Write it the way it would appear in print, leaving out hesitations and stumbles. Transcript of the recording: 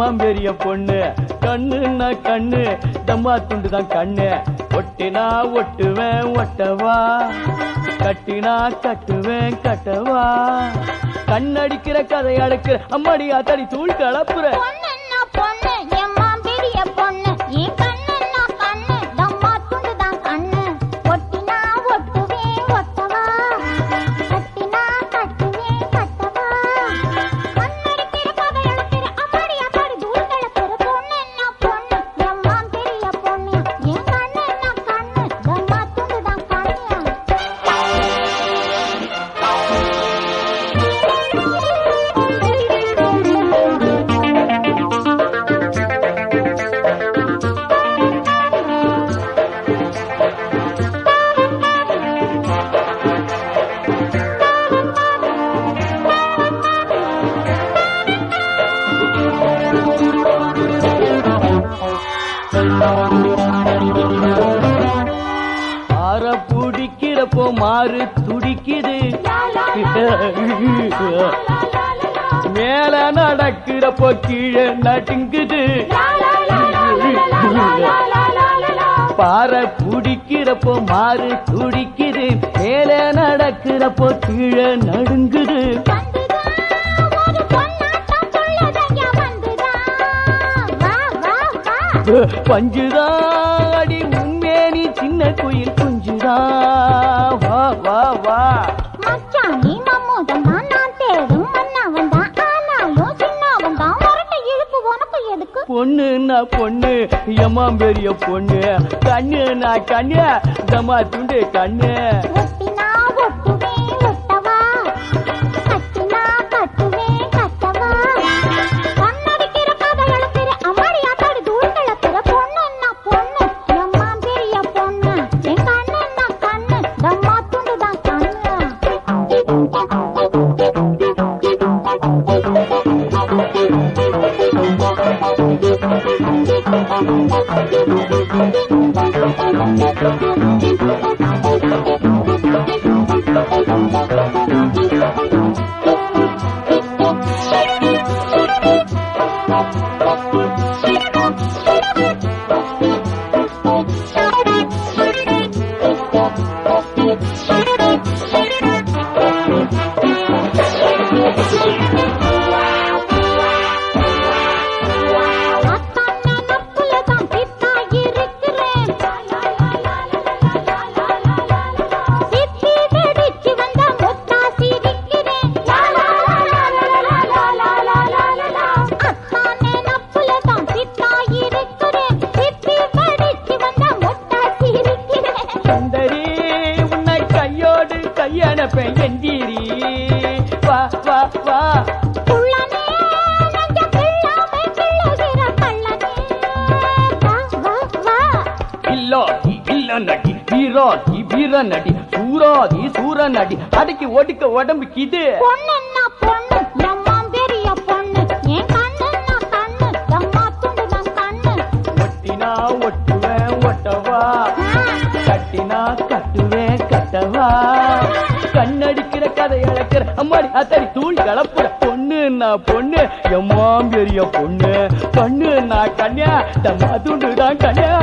எம்மா பெரிய பொண்ணு கண்ணுன்னா கண்ணு தம்மா துண்டுதான் கண்ணு ஒட்டினா ஒட்டுவேன் ஒட்டவா கட்டினா கட்டுவேன் கட்டவா கண்ணடிக்கிற கதை அடக்கிற அம்மாடி ஆத்தாடி தூள் கலப்புற ஆற புடிக்கிறப்போ மாறு துடிக்குது மேல நடக்கிறப்போ கீழே நடுங்குது பாற புடிக்கிறப்போ மாறு துடிக்குது மேல நடக்கிறப்போ கீழே நடுங்குது பஞ்சுதான் அடி உண்மேனி சின்ன குயில் குஞ்சுதான் வா வா வா மச்சானி மம்மூதம் தான் நான் தேடும் மன்னவன் தான் ஆனாலும் சின்னவன் தான் வரட்ட இழுப்பு உனக்கு எதுக்கு பொண்ணுன்னா பொண்ணு எம்மா பெரிய பொண்ணு கண்ணுன்னா கண்ணு தம்மா துண்டு கண்ணு ஒட்டினா ஒட்டுவேன் ஒட்டவா கட்டினா கட்டுவேன் கட்டவா கண்ணடிக்கிற கதை எழுக்கிற அம்மாடி ஆத்தாடி தூள் கிளப்புற பொண்ணுன்னா பொண்ணு எம்மா பெரிய பொண்ணு என் கண்ணுன்னா கண்ணு தம்மா துண்டு தான் கண்ணு எந்திரி வா வா வா புள்ளனே நெஞ்ச பிள்ளாமை பிள்ளுகிற கள்ளனே வா வா வா இல்லாதி இல்ல நடி வீராதி வீர நடி சூராதி சூர நடி அடக்கி ஒடுக்க உடம்புக்கு பொண்ணுன்னா பொண்ணு எம்மா பெரிய பொண்ணு என் கண்ணுன்னா கண்ணு தம்மா துண்டு தான் கண்ணு ஒட்டினா ஒட்டுவேன் ஒட்டவா கட்டினா கட்டுவேன் கட்டவா கண்ணடிக்கிற கதை அழைக்கிற அம்மாடி அத்தடி தூள் கலப்புற பொண்ணுன்னா பொண்ணு எம்மா பெரிய பொண்ணு கண்ணுன்னா கண்ணியா தம்மா துண்டுதான் கண்ணியா